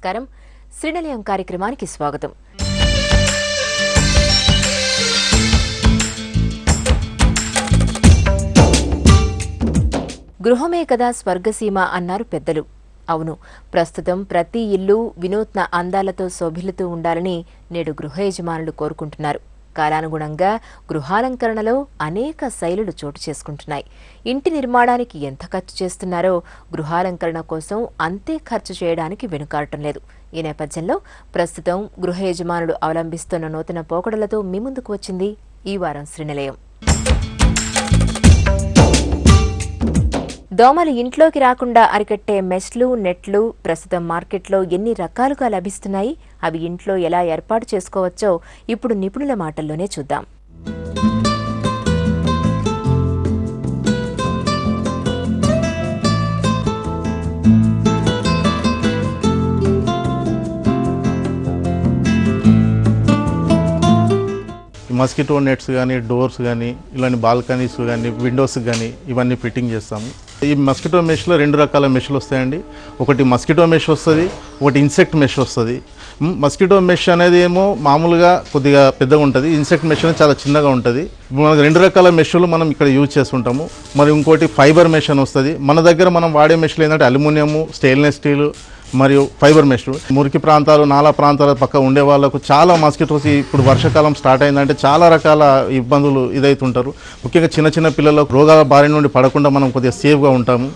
నమస్కారం. శ్రీనిలయం కార్యక్రమానికి స్వాగతం. గృహమే కదా స్వర్గసీమ అన్నారు పెద్దలు. అవును, ప్రస్తుతం ప్రతి ఇల్లు వినూత్న అందాలతో శోభిల్లుతూ ఉండాలని నేడు గృహ యజమానులు కోరుకుంటున్నారు. కాలానుగుణంగా గృహాలంకరణలో అనేక శైలులు చోటు చేసుకుంటున్నాయి. ఇంటి నిర్మాణానికి ఎంత ఖర్చు చేస్తున్నారో గృహాలంకరణ కోసం అంతే ఖర్చు చేయడానికి వెనుకాడటం లేదు. ఈ నేపథ్యంలో ప్రస్తుతం గృహ యజమానులు అవలంబిస్తున్న నూతన పోకడలతో మీ ముందుకు వచ్చింది ఈ వారం శ్రీనిలయం. దోమలు ఇంట్లోకి రాకుండా అరికట్టే మెష్లు, నెట్లు ప్రస్తుతం మార్కెట్లో ఎన్ని రకాలుగా లభిస్తున్నాయి, అవి ఇంట్లో ఎలా ఏర్పాటు చేసుకోవచ్చో ఇప్పుడు నిపుణుల మాటల్లోనే చూద్దాం. మస్కిటో నెట్స్ కానీ, డోర్స్ కానీ, ఇలాంటి బాల్కనీస్ కానీ, విండోస్ కానీ ఇవన్నీ ఫిట్టింగ్ చేస్తాము. ఈ మస్కిటో మెష్లో 2 రకాల మెష్లు వస్తాయండి. ఒకటి మస్కిటో మెష్ వస్తుంది, ఒకటి ఇన్సెక్ట్ మెష్ వస్తుంది. మస్కిటో మెష్ అనేది ఏమో మామూలుగా కొద్దిగా పెద్దగా ఉంటుంది, ఇన్సెక్ట్ మెష్ అనేది చాలా చిన్నగా ఉంటుంది. మనకు 2 రకాల మెష్లు మనం ఇక్కడ యూజ్ చేస్తుంటాము. మరి ఇంకోటి ఫైబర్ మెష్ అని వస్తుంది. మన దగ్గర మనం వాడే మెష్లు ఏంటంటే అల్యూమినియము, స్టెయిన్లెస్ స్టీలు మరియు ఫైబర్ మెష్. మురికి ప్రాంతాలు, నాలా ప్రాంతాల పక్క ఉండే వాళ్ళకు చాలా మస్కిటోస్ ఇప్పుడు వర్షాకాలం స్టార్ట్ అయిందంటే చాలా రకాల ఇబ్బందులు ఇదవుతుంటారు. ముఖ్యంగా చిన్న చిన్న పిల్లలకు రోగాల బారి నుండి పడకుండా మనం కొద్దిగా సేఫ్గా ఉంటాము.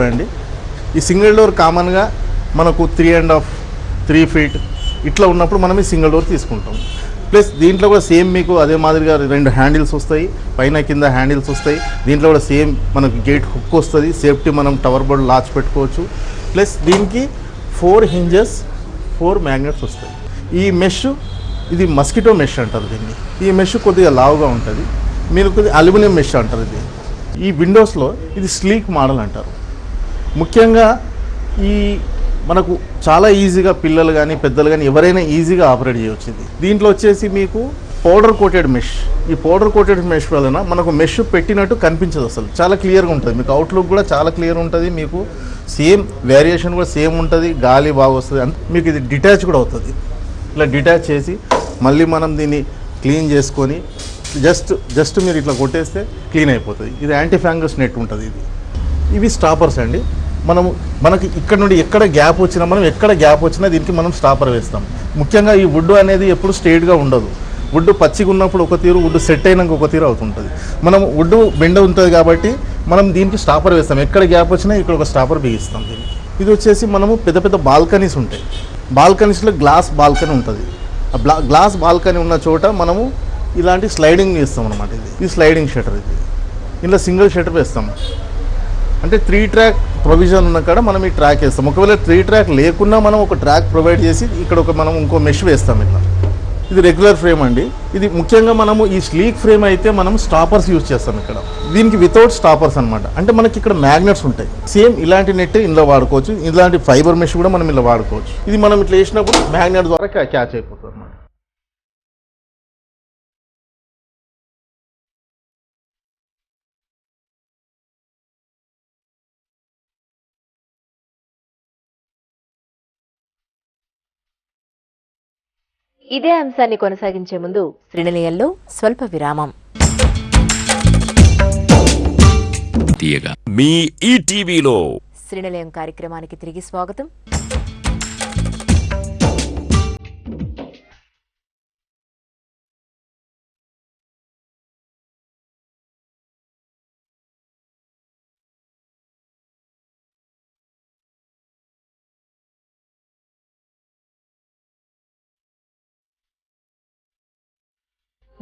అండి ఈ సింగిల్ డోర్ కామన్గా మనకు 3.5 feet ఇట్లా ఉన్నప్పుడు మనం ఈ సింగిల్ డోర్ తీసుకుంటాం. ప్లస్ దీంట్లో కూడా సేమ్ మీకు అదే మాదిరిగా 2 హ్యాండిల్స్ వస్తాయి, పైన కింద హ్యాండిల్స్ వస్తాయి. దీంట్లో కూడా సేమ్ మనకు గేట్ హుక్ వస్తుంది, సేఫ్టీ మనం టవర్ బోర్డ్ లాచ్ పెట్టుకోవచ్చు. ప్లస్ దీనికి 4 hinges 4 magnets వస్తాయి. ఈ మెష్ ఇది మస్కిటో మెష్ అంటారు దీన్ని. ఈ మెష్ కొద్దిగా లావుగా ఉంటుంది, మీరు కొద్దిగా అల్యూమినియం మెష్ అంటారు ఇది. ఈ విండోస్లో ఇది స్లీక్ మోడల్ అంటారు. ముఖ్యంగా ఈ మనకు చాలా ఈజీగా పిల్లలు కానీ పెద్దలు కానీ ఎవరైనా ఈజీగా ఆపరేట్ చేయవచ్చు. దీంట్లో వచ్చేసి మీకు పౌడర్ కోటెడ్ మెష్. ఈ పౌడర్ కోటెడ్ మెష్ వలన మనకు మెష్ పెట్టినట్టు కనిపించదు, అసలు చాలా క్లియర్గా ఉంటుంది. మీకు అవుట్లుక్ కూడా చాలా క్లియర్ ఉంటుంది, మీకు సేమ్ వేరియేషన్ కూడా సేమ్ ఉంటుంది, గాలి బాగా వస్తుంది. మీకు ఇది డిటాచ్ కూడా అవుతుంది. ఇలా డిటాచ్ చేసి మళ్ళీ మనం దీన్ని క్లీన్ చేసుకొని జస్ట్ మీరు ఇట్లా కొట్టేస్తే క్లీన్ అయిపోతుంది. ఇది యాంటీ ఫంగస్ నెట్ ఉంటుంది. ఇవి స్టాపర్స్ అండి. మనకి ఇక్కడ నుండి ఎక్కడ గ్యాప్ వచ్చినా దీనికి మనం స్టాపర్ వేస్తాం. ముఖ్యంగా ఈ వుడ్ అనేది ఎప్పుడు స్ట్రైట్గా ఉండదు. వుడ్ పచ్చిగా ఉన్నప్పుడు ఒక తీరు, వుడ్ సెట్ అయినాక ఒక తీరు అవుతుంటుంది. మనం వుడ్ బెండ్ ఉంటుంది కాబట్టి మనం దీనికి స్టాపర్ వేస్తాం. ఎక్కడ గ్యాప్ వచ్చినా ఇక్కడ ఒక స్టాపర్ బిగిస్తాం దీనికి. ఇది వచ్చేసి మనము పెద్ద పెద్ద బాల్కనీస్ ఉంటాయి. బాల్కనీస్లో గ్లాస్ బాల్కనీ ఉంటుంది. ఆ గ్లాస్ బాల్కనీ ఉన్న చోట మనము ఇలాంటి స్లైడింగ్ వేస్తాం అనమాట. ఇది స్లైడింగ్ షటర్. ఇలా సింగిల్ షటర్ వేస్తాము. అంటే 3 track ప్రొవిజన్ ఉన్న కాడ మనం ఈ ట్రాక్ వేస్తాం. ఒకవేళ 3 track లేకున్నా మనం ఒక ట్రాక్ ప్రొవైడ్ చేసి ఇక్కడ మనం ఇంకో మెష్ వేస్తాం. ఇట్లా ఇది రెగ్యులర్ ఫ్రేమ్ అండి. ఇది ముఖ్యంగా మనము ఈ స్లీక్ ఫ్రేమ్ అయితే మనం స్టాపర్స్ యూజ్ చేస్తాం ఇక్కడ. దీనికి వితౌట్ స్టాపర్స్ అనమాట. అంటే మనకి ఇక్కడ మ్యాగ్నెట్స్ ఉంటాయి. సేమ్ ఇలాంటి నెట్ ఇందులో వాడుకోవచ్చు, ఇలాంటి ఫైబర్ మెష్ కూడా మనం ఇలా వాడుకోవచ్చు. ఇది మనం ఇట్లా వేసినప్పుడు మ్యాగ్నెట్ ద్వారా క్యాచ్ అయిపోతుంది అన్నమాట. ఇదే అంశాన్ని కొనసాగించే ముందు శ్రీనిలయంలో స్వల్ప విరామం. మీ ఈటీవీలో శ్రీనిలయం కార్యక్రమానికి తిరిగి స్వాగతం.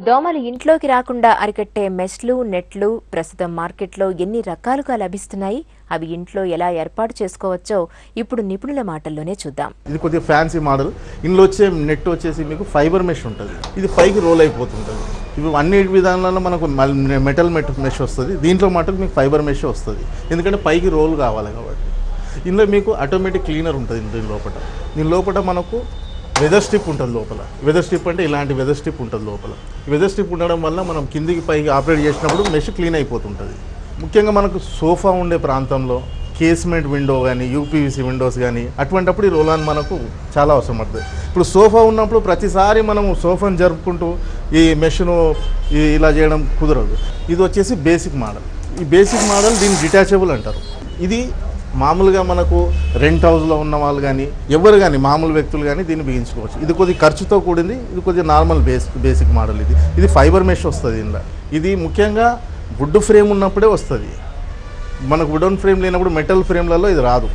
దోమలు ఇంట్లోకి రాకుండా అరికట్టే మెష్లు, నెట్లు ప్రస్తుతం మార్కెట్లో ఎన్ని రకాలుగా లభిస్తున్నాయి, అవి ఇంట్లో ఎలా ఏర్పాటు చేసుకోవచ్చో ఇప్పుడు నిపుణుల మాటల్లోనే చూద్దాం. ఇది కొద్దిగా ఫ్యాన్సీ మోడల్. ఇందులో వచ్చే నెట్ వచ్చేసి మీకు ఫైబర్ మెష్ ఉంటుంది. ఇది పైకి రోల్ అయిపోతుంటుంది. ఇవి అన్ని విధానాల్లో మనకు మెటల్ మెష్ వస్తుంది. దీంట్లో మటుకు మీకు ఫైబర్ మెష్ వస్తుంది, ఎందుకంటే పైకి రోల్ కావాలి కాబట్టి. ఇందులో మీకు ఆటోమేటిక్ క్లీనర్ ఉంటుంది. దీని లోపల మనకు వెదర్ స్ట్రిప్ ఉంటుంది లోపల. వెదర్ స్ట్రిప్ అంటే ఇలాంటి వెదర్ స్ట్రిప్ ఉంటుంది లోపల. వెదర్ స్ట్రిప్ ఉండడం వల్ల మనం కిందికి పైకి ఆపరేట్ చేసినప్పుడు మెష్ క్లీన్ అయిపోతుంటుంది. ముఖ్యంగా మనకు సోఫా ఉండే ప్రాంతంలో కేస్మెంట్ విండో కానీ, యూపీవీసీ విండోస్ కానీ, అటువంటిప్పుడు ఈ రోలాన్ మనకు చాలా అవసరం పడుతుంది. ఇప్పుడు సోఫా ఉన్నప్పుడు ప్రతిసారి మనము సోఫాను జరుపుకుంటూ ఈ మెష్ను ఇలా చేయడం కుదరదు. ఇది వచ్చేసి బేసిక్ మోడల్. ఈ బేసిక్ మోడల్ దీన్ని డిటాచబుల్ అంటారు. ఇది మామూలుగా మనకు రెంట్ హౌస్లో ఉన్న వాళ్ళు కానీ, ఎవరు కానీ, మామూలు వ్యక్తులు కానీ దీన్ని బిగించుకోవచ్చు. ఇది కొద్ది ఖర్చుతో కూడింది. ఇది కొద్దిగా నార్మల్ బేసిక్ మోడల్. ఇది ఫైబర్ మెష్ వస్తుంది ఇందులో. ఇది ముఖ్యంగా వుడ్ ఫ్రేమ్ ఉన్నప్పుడే వస్తుంది. మనకు వుడెన్ ఫ్రేమ్ లేనప్పుడు మెటల్ ఫ్రేమ్లలో ఇది రాదు.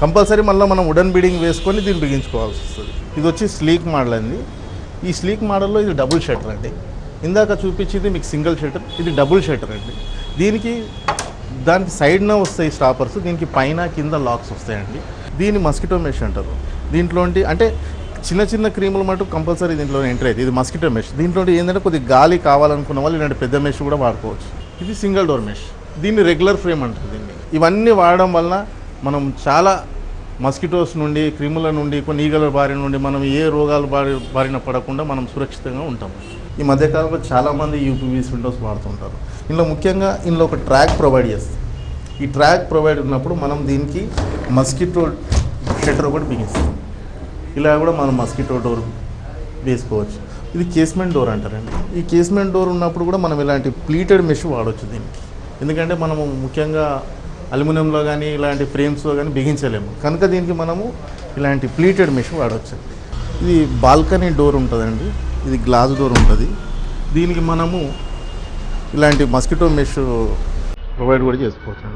కంపల్సరీ మళ్ళీ మనం వుడెన్ బీడింగ్ వేసుకొని దీన్ని బిగించుకోవాల్సి వస్తుంది. ఇది వచ్చి స్లీక్ మోడల్ అండి. ఈ స్లీక్ మోడల్లో ఇది డబుల్ షట్టర్ అండి. ఇందాక చూపించింది మీకు సింగిల్ షట్టర్, ఇది డబుల్ షట్టర్ అండి. దానికి సైడ్న వస్తాయి స్టాపర్స్, దీనికి పైన కింద లాక్స్ వస్తాయండి. దీన్ని మస్కిటో మెష్ అంటారు. దీంట్లో అంటే చిన్న చిన్న క్రీములు మటు కంపల్సరీ దీంట్లో ఎంటర్ అవుతుంది. ఇది మస్కిటో మెష్. దీంట్లో ఏంటంటే కొద్దిగా గాలి కావాలనుకున్న వాళ్ళు ఇలాంటి పెద్ద మెష్ కూడా వాడుకోవచ్చు. ఇది సింగిల్ డోర్ మెష్. దీన్ని రెగ్యులర్ ఫ్రేమ్ అంటారు దీన్ని. ఇవన్నీ వాడడం వల్ల మనం చాలా మస్కిటోస్ నుండి, క్రిముల నుండి, కొన్ని ఈగల బారి నుండి మనం ఏ రోగాలు బారిన పడకుండా మనం సురక్షితంగా ఉంటాం. ఈ మధ్యకాలంలో చాలామంది యూపీవీసీ విండోస్ వాడుతుంటారు. ఇందులో ముఖ్యంగా ఒక ట్రాక్ ప్రొవైడ్ చేస్తుంది. ఈ ట్రాక్ ప్రొవైడ్ ఉన్నప్పుడు మనం దీనికి మస్కిటో షట్టర్ ఒకటి బిగిస్తాం. ఇలా కూడా మనం మస్కిటో డోర్ వేసుకోవచ్చు. ఇది కేస్మెంట్ డోర్ అంటారండి. ఈ కేస్మెంట్ డోర్ ఉన్నప్పుడు కూడా మనం ఇలాంటి ప్లీటెడ్ మెష్ వాడవచ్చు దీనికి. ఎందుకంటే మనము ముఖ్యంగా అల్యూమినియంలో కానీ ఇలాంటి ఫ్రేమ్స్లో కానీ బిగించలేము కనుక దీనికి మనము ఇలాంటి ప్లీటెడ్ మెష్ వాడవచ్చు. ఇది బాల్కనీ డోర్ ఉంటుందండి. ఇది గ్లాస్ డోర్ ఉంటుంది. దీనికి మనము ఇలాంటి మస్కిటో మెష్ ప్రొవైడ్ కూడా చేసుకోవచ్చు.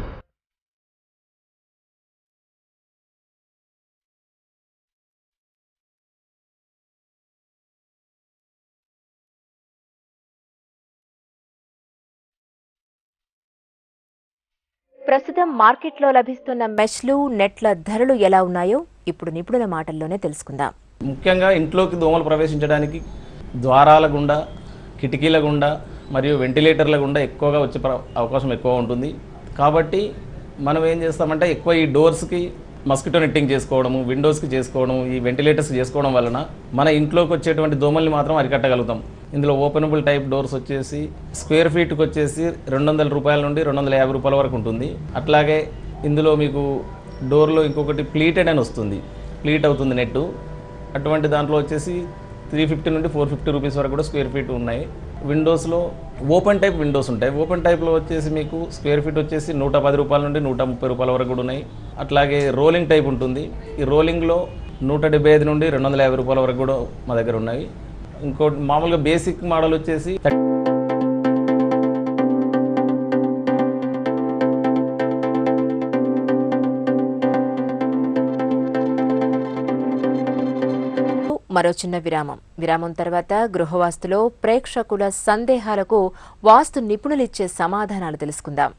ప్రస్తుతం మార్కెట్లో లభిస్తున్న మెష్లు, నెట్ల ధరలు ఎలా ఉన్నాయో ఇప్పుడు నిపుణుల మాటల్లోనే తెలుసుకుందాం. ముఖ్యంగా ఇంట్లోకి దోమలు ప్రవేశించడానికి ద్వారాల గుండా, కిటికీల గుండా మరియు వెంటిలేటర్ల గుండా ఎక్కువగా వచ్చే అవకాశం ఎక్కువ ఉంటుంది. కాబట్టి మనం ఏం చేస్తామంటే ఎక్కువ ఈ డోర్స్కి మస్కిటో నెట్టింగ్ చేసుకోవడము, విండోస్కి చేసుకోవడము, ఈ వెంటిలేటర్స్ చేసుకోవడం వలన మన ఇంట్లోకి వచ్చేటువంటి దోమల్ని మాత్రం అరికట్టగలుగుతాం. ఇందులో ఓపెనబుల్ టైప్ డోర్స్ వచ్చేసి స్క్వేర్ ఫీట్కి వచ్చేసి 200 రూపాయల నుండి 250 రూపాయల వరకు ఉంటుంది. అట్లాగే ఇందులో మీకు డోర్లో ఇంకొకటి ప్లీటెడ్ అని వస్తుంది, ప్లీట్ అవుతుంది నెట్టు. అటువంటి దాంట్లో వచ్చేసి 350 నుండి 450 రూపీస్ వరకు కూడా స్క్వేర్ ఫీట్ ఉన్నాయి. విండోస్లో ఓపెన్ టైప్ విండోస్ ఉంటాయి. ఓపెన్ టైప్లో వచ్చేసి మీకు స్క్వేర్ ఫీట్ వచ్చేసి 110 రూపాయల నుండి 130 రూపాయల వరకు కూడా ఉన్నాయి. అట్లాగే రోలింగ్ టైప్ ఉంటుంది. ఈ రోలింగ్లో 175 నుండి 250 రూపాయల వరకు కూడా మా దగ్గర ఉన్నాయి. ఇంకోటి మామూలుగా బేసిక్ మోడల్ వచ్చేసి మరో చిన్న విరామం తర్వాత గృహవాస్తులో ప్రేక్షకుల సందేహాలకు వాస్తు నిపుణులిచ్చే సమాధానాలు తెలుసుకుందాం.